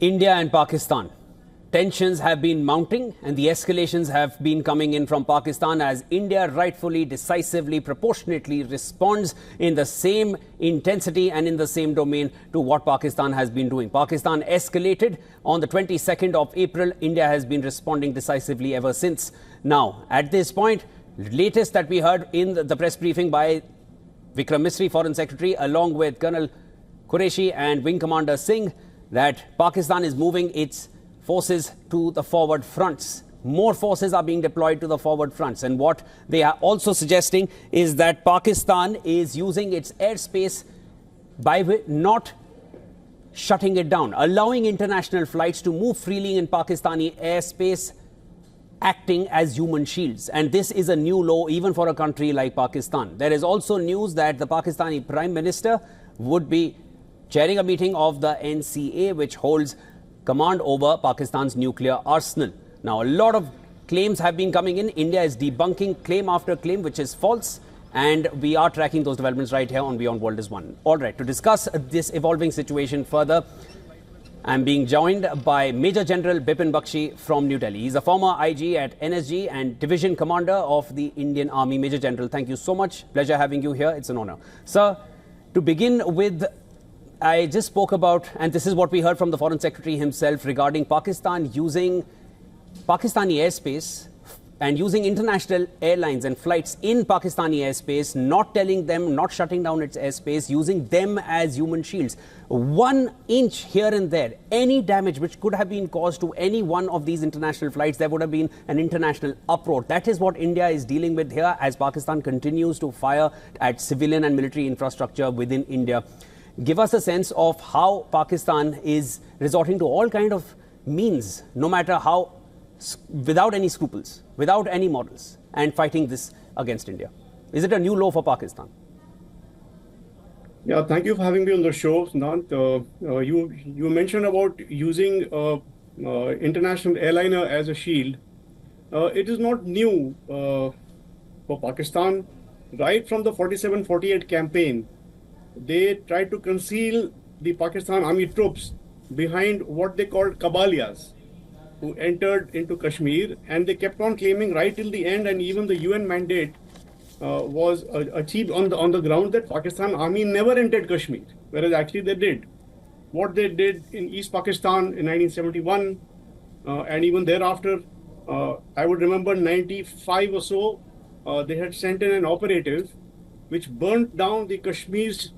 India and Pakistan. Tensions have been mounting and the escalations have been coming in from Pakistan as India rightfully, decisively, proportionately responds in the same intensity and in the same domain to what Pakistan has been doing. Pakistan escalated on the 22nd of April. India has been responding decisively ever since. Now, at this point, latest that we heard in the press briefing by Vikram Misri, Foreign Secretary, along with Colonel Qureshi and Wing Commander Singh, that Pakistan is moving its forces to the forward fronts. More forces are being deployed to the forward fronts. And what they are also suggesting is that Pakistan is using its airspace by not shutting it down, allowing international flights to move freely in Pakistani airspace, acting as human shields. And this is a new law even for a country like Pakistan. There is also news that the Pakistani Prime Minister would be chairing a meeting of the NCA, which holds command over Pakistan's nuclear arsenal. Now, a lot of claims have been coming in. India is debunking claim after claim, which is false. And we are tracking those developments right here on WION World is One. All right, to discuss this evolving situation further, I'm being joined by Major General Bipin Bakshi from New Delhi. He's a former IG at NSG and Division Commander of the Indian Army. Major General, thank you so much. Pleasure having you here. It's an honor. Sir, to begin with, I just spoke about, and this is what we heard from the Foreign Secretary himself regarding Pakistan using Pakistani airspace and using international airlines and flights in Pakistani airspace, not telling them, not shutting down its airspace, using them as human shields. 1 inch here and there, any damage which could have been caused to any one of these international flights, there would have been an international uproar. That is what India is dealing with here as Pakistan continues to fire at civilian and military infrastructure within India. Give us a sense of how Pakistan is resorting to all kind of means, no matter how, without any scruples, without any morals, and fighting this against India. Is it a new law for Pakistan? Yeah, thank you for having me on the show, Nant. You mentioned about using international airliner as a shield. It is not new for Pakistan. Right from the 47-48 campaign, they tried to conceal the Pakistan army troops behind what they called Kabaliyas, who entered into Kashmir, and they kept on claiming right till the end, and even the UN mandate was achieved on the ground that Pakistan army never entered Kashmir, whereas actually they did. What they did in East Pakistan in 1971 and even thereafter, I would remember 95 or so, they had sent in an operative which burnt down the Kashmir's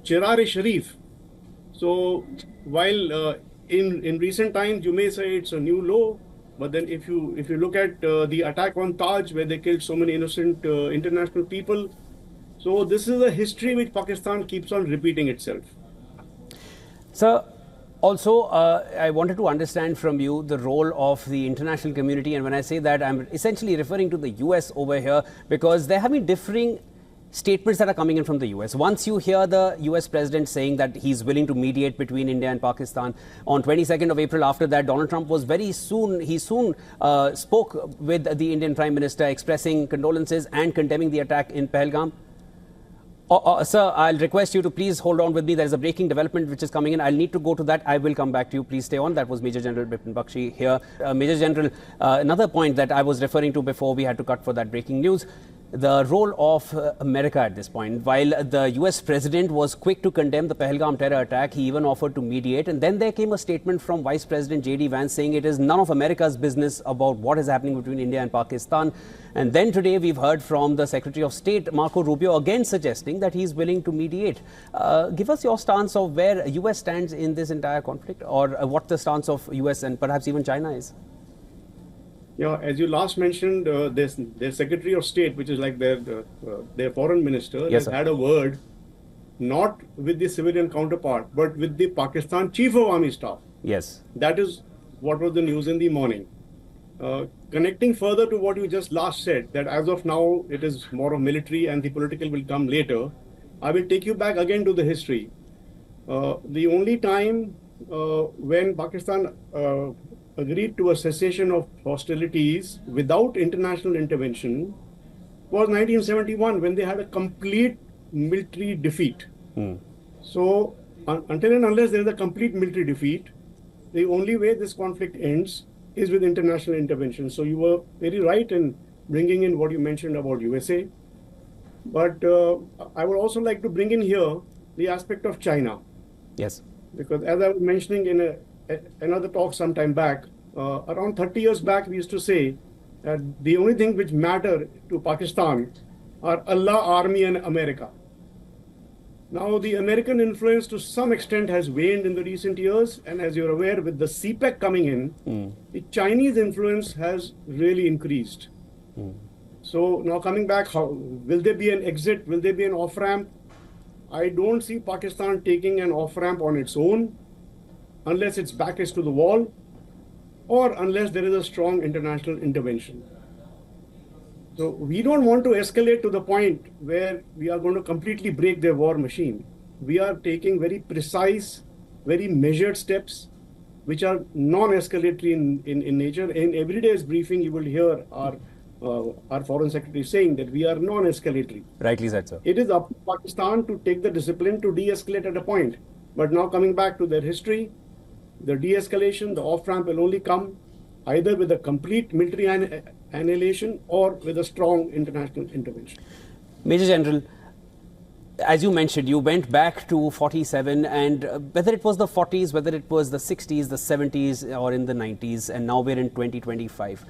Sharif. So while in recent times you may say it's a new law, but then if you look at the attack on Taj, where they killed so many innocent international people, so this is a history which Pakistan keeps on repeating itself. Sir, also I wanted to understand from you the role of the international community, and when I say that, I'm essentially referring to the US over here, because there have been differing statements that are coming in from the US. Once you hear the US president saying that he's willing to mediate between India and Pakistan, on 22nd of April, after that, Donald Trump was soon spoke with the Indian Prime Minister, expressing condolences and condemning the attack in Pahalgam. Sir, I'll request you to please hold on with me. There is a breaking development which is coming in. I'll need to go to that. I will come back to you. Please stay on. That was Major General Bipin Bakshi here. Major General, another point that I was referring to before we had to cut for that breaking news, the role of America at this point. While the US president was quick to condemn the Pahalgam terror attack, he even offered to mediate. And then there came a statement from Vice President J.D. Vance saying it is none of America's business about what is happening between India and Pakistan. And then today we've heard from the Secretary of State, Marco Rubio, again suggesting that he's willing to mediate. Give us your stance of where US stands in this entire conflict, or what the stance of US and perhaps even China is. Yeah, as you last mentioned, their Secretary of State, which is like their foreign minister, yes, has had a word, not with the civilian counterpart, but with the Pakistan Chief of Army Staff. Yes. That is what was the news in the morning. Connecting further to what you just last said, that as of now, it is more of military and the political will come later, I will take you back again to the history. The only time when Pakistan agreed to a cessation of hostilities without international intervention was 1971, when they had a complete military defeat. So until and unless there is a complete military defeat, the only way this conflict ends is with international intervention. So you were very right in bringing in what you mentioned about USA. But I would also like to bring in here the aspect of China. Yes. Because as I was mentioning in another talk some time back, around 30 years back, we used to say that the only thing which matter to Pakistan are Allah, Army, and America. Now, the American influence to some extent has waned in the recent years, and as you're aware, with the CPEC coming in, the Chinese influence has really increased. So now coming back, how will there be an exit? Will there be an off-ramp? I don't see Pakistan taking an off-ramp on its own, unless its back is to the wall, or unless there is a strong international intervention. So we don't want to escalate to the point where we are going to completely break their war machine. We are taking very precise, very measured steps, which are non-escalatory in nature. In every day's briefing, you will hear our foreign secretary saying that we are non-escalatory. Rightly said, sir. It is up to Pakistan to take the discipline to de-escalate at a point. But now coming back to their history, the de-escalation, the off-ramp will only come either with a complete military annihilation or with a strong international intervention. Major General, as you mentioned, you went back to 47, and whether it was the 40s, whether it was the 60s, the 70s, or in the 90s, and now we're in 2025.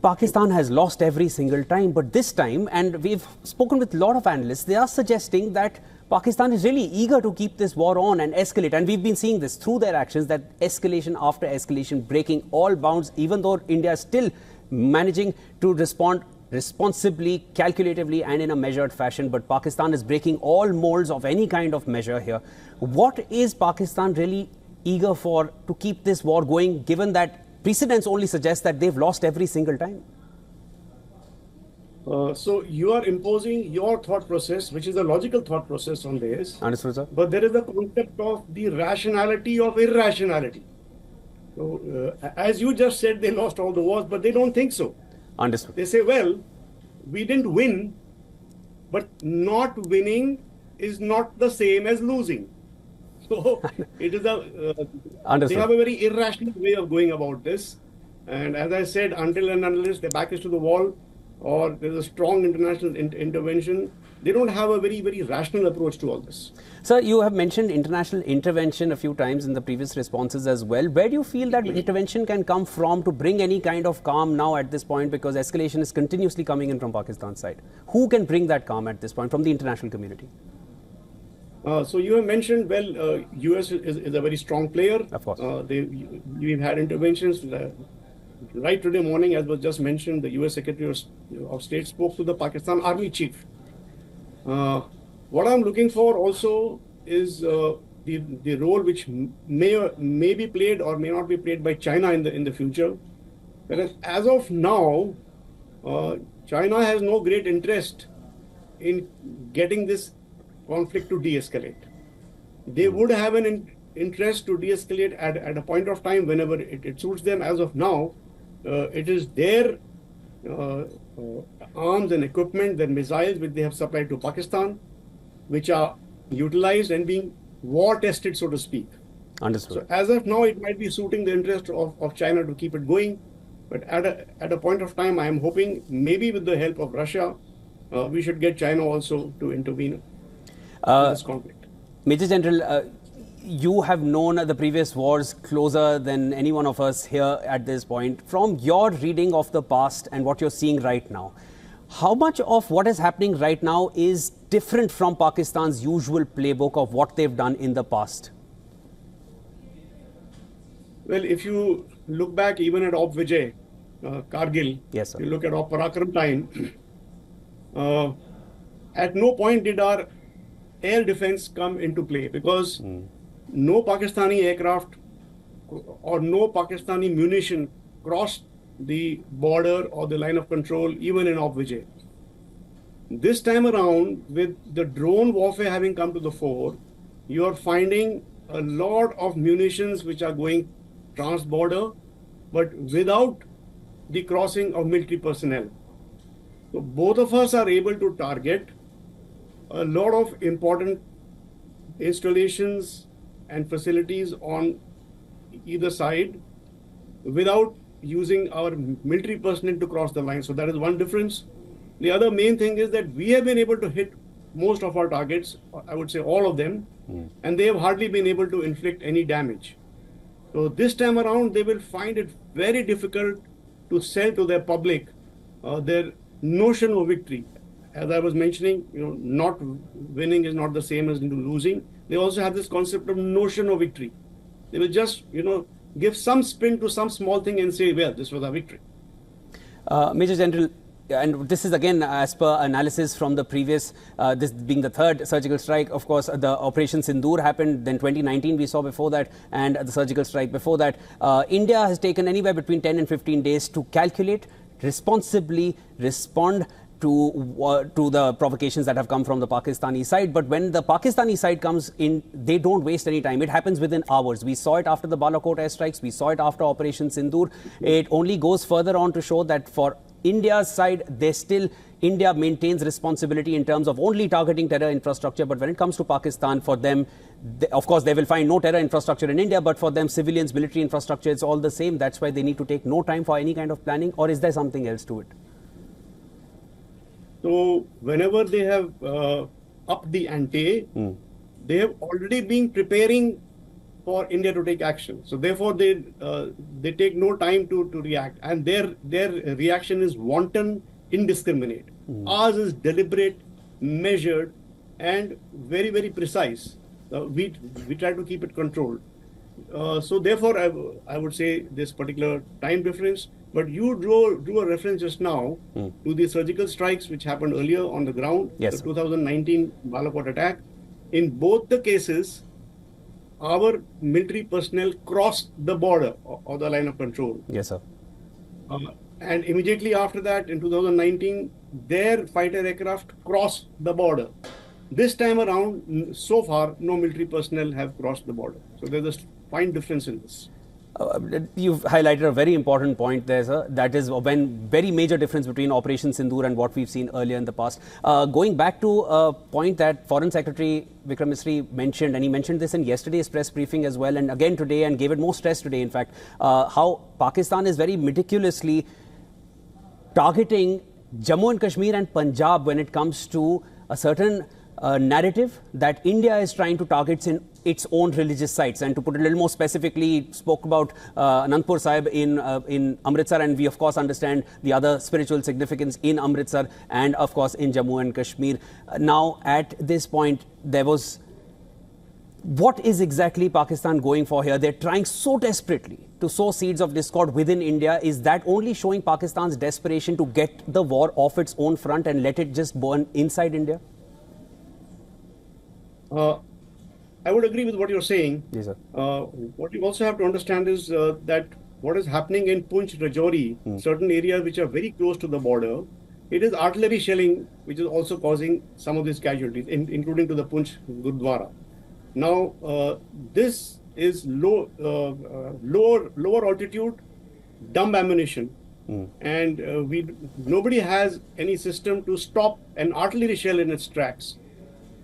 Pakistan has lost every single time, but this time, and we've spoken with a lot of analysts, they are suggesting that Pakistan is really eager to keep this war on and escalate. And we've been seeing this through their actions, that escalation after escalation, breaking all bounds, even though India is still managing to respond responsibly, calculatively, and in a measured fashion. But Pakistan is breaking all molds of any kind of measure here. What is Pakistan really eager for to keep this war going, given that precedents only suggest that they've lost every single time? So you are imposing your thought process, which is a logical thought process on this. Understood, sir. But there is a concept of the rationality of irrationality. So as you just said, they lost all the wars, but they don't think so. Understood. They say, well, we didn't win, but not winning is not the same as losing. So it is they have a very irrational way of going about this. And as I said, until and unless their back is to the wall, or there's a strong international intervention, they don't have a very, very rational approach to all this. Sir, you have mentioned international intervention a few times in the previous responses as well. Where do you feel that intervention can come from to bring any kind of calm now at this point, because escalation is continuously coming in from Pakistan's side? Who can bring that calm at this point from the international community? So you have mentioned, well, US is a very strong player. Of course. We've had interventions. Right today morning, as was just mentioned, the US Secretary of State spoke to the Pakistan Army Chief. What I'm looking for also is the role which may be played or may not be played by China in the future. Whereas as of now, China has no great interest in getting this conflict to de-escalate. They would have an interest to de-escalate at a point of time whenever it suits them. As of now, it is their arms and equipment, their missiles, which they have supplied to Pakistan, which are utilized and being war tested, so to speak. Understood. So as of now, it might be suiting the interest of China to keep it going. But at a point of time, I am hoping maybe with the help of Russia, we should get China also to intervene in this conflict. Major General, you have known the previous wars closer than any one of us here at this point. From your reading of the past and what you're seeing right now, how much of what is happening right now is different from Pakistan's usual playbook of what they've done in the past? Well, if you look back even at Op Vijay, Kargil, yes, sir. You look at Op Parakram time, at no point did our air defense come into play, because no Pakistani aircraft or no Pakistani munition crossed the border or the line of control, even in Op Vijay. This time around, with the drone warfare having come to the fore, you are finding a lot of munitions which are going trans-border, but without the crossing of military personnel. So both of us are able to target a lot of important installations and facilities on either side without using our military personnel to cross the line. So that is one difference. The other main thing is that we have been able to hit most of our targets, I would say all of them, and they have hardly been able to inflict any damage. So this time around, they will find it very difficult to sell to their public their notion of victory. As I was mentioning, not winning is not the same as losing. They also have this concept of notion of victory. They will just, give some spin to some small thing and say, well, this was our victory. Major General, and this is again as per analysis from the previous, this being the third surgical strike. Of course, the Operation Sindoor happened, then 2019 we saw before that, and the surgical strike before that. India has taken anywhere between 10 and 15 days to calculate, responsibly respond to the provocations that have come from the Pakistani side. But when the Pakistani side comes in, they don't waste any time. It happens within hours. We saw it after the Balakot airstrikes. We saw it after Operation Sindoor. It only goes further on to show that for India's side, India maintains responsibility in terms of only targeting terror infrastructure. But when it comes to Pakistan, for them, of course, they will find no terror infrastructure in India, but for them, civilians, military infrastructure, it's all the same. That's why they need to take no time for any kind of planning. Or is there something else to it? So whenever they have upped the ante, they have already been preparing for India to take action. So therefore, they take no time to react, and their reaction is wanton, indiscriminate. Ours is deliberate, measured, and very, very precise. We try to keep it controlled. So therefore, I would say this particular time difference. But you drew a reference just now to the surgical strikes which happened earlier on the ground, yes, the 2019 Balakot attack. In both the cases, our military personnel crossed the border or the line of control. Yes, sir. And immediately after that, in 2019, their fighter aircraft crossed the border. This time around, so far, no military personnel have crossed the border. So there's a fine difference in this. You've highlighted a very important point there, sir. That is when very major difference between Operation Sindoor and what we've seen earlier in the past. Going back to a point that Foreign Secretary Vikram Misri mentioned, and he mentioned this in yesterday's press briefing as well, and again today, and gave it more stress today, in fact, how Pakistan is very meticulously targeting Jammu and Kashmir and Punjab when it comes to a certain narrative that India is trying to target in its own religious sites. And to put it a little more specifically, spoke about Anandpur Sahib in Amritsar, and we of course understand the other spiritual significance in Amritsar and of course in Jammu and Kashmir. Now at this point, there was, what is exactly Pakistan going for here? They're trying so desperately to sow seeds of discord within India. Is that only showing Pakistan's desperation to get the war off its own front and let it just burn inside India? I would agree with what you're saying. Yes, sir. What you also have to understand is that what is happening in Poonch, Rajouri, certain areas which are very close to the border, it is artillery shelling which is also causing some of these casualties, including to the Poonch Gurdwara. Now, this is lower altitude, dumb ammunition, and nobody has any system to stop an artillery shell in its tracks.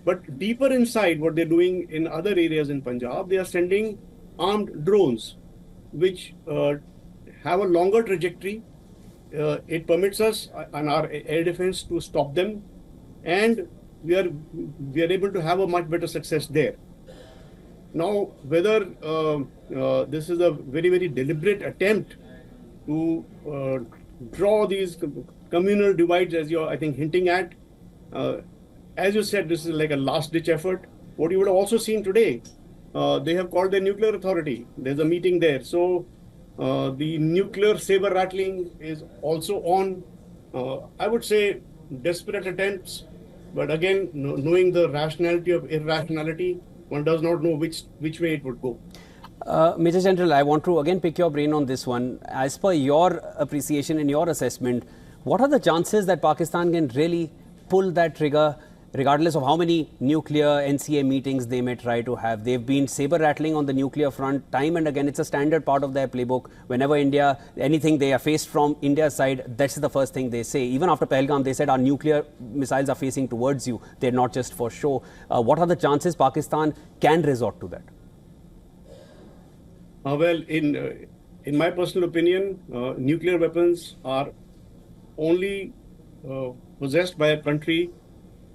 But deeper inside, what they're doing in other areas in Punjab, they are sending armed drones, which have a longer trajectory. It permits us and our air defense to stop them, and we are able to have a much better success there. Now, whether this is a very, very deliberate attempt to draw these communal divides, as you're, I think, hinting at, as you said, this is like a last-ditch effort. What you would have also seen today, they have called the nuclear authority. There's a meeting there. So the nuclear saber rattling is also on. I would say desperate attempts, but again, knowing the rationality of irrationality, one does not know which way it would go. Major General, I want to again pick your brain on this one. As per your appreciation and your assessment, what are the chances that Pakistan can really pull that trigger, regardless of how many nuclear NCA meetings they may try to have? They've been saber rattling on the nuclear front time and again. It's a standard part of their playbook. Whenever anything they are faced from India's side, that's the first thing they say. Even after Pahalgam, they said our nuclear missiles are facing towards you. They're not just for show. What are the chances Pakistan can resort to that? Well, in my personal opinion, nuclear weapons are only possessed by a country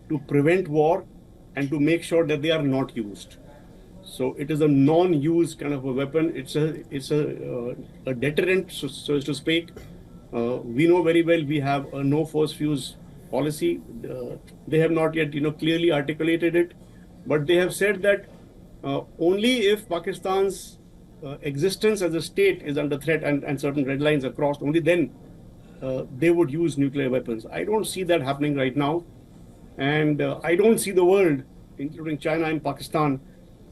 to prevent war and to make sure that they are not used. So it is a non-use kind of a weapon. It's a deterrent, so to speak. We know very well we have a no force use policy. They have not yet, clearly articulated it, but they have said that only if Pakistan's existence as a state is under threat and certain red lines are crossed, only then they would use nuclear weapons. I don't see that happening right now, and I don't see the world, including China and Pakistan,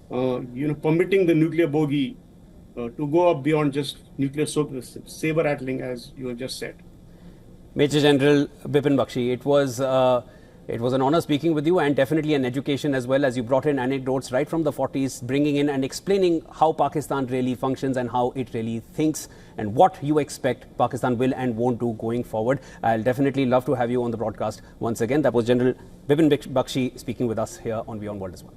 permitting the nuclear bogey to go up beyond just nuclear saber rattling, as you have just said. Major General Bipin Bakshi, it was an honor speaking with you, and definitely an education as well, as you brought in anecdotes right from the 40s, bringing in and explaining how Pakistan really functions and how it really thinks and what you expect Pakistan will and won't do going forward. I'll definitely love to have you on the broadcast once again. That was General Bipin Bakshi speaking with us here on WION World as well.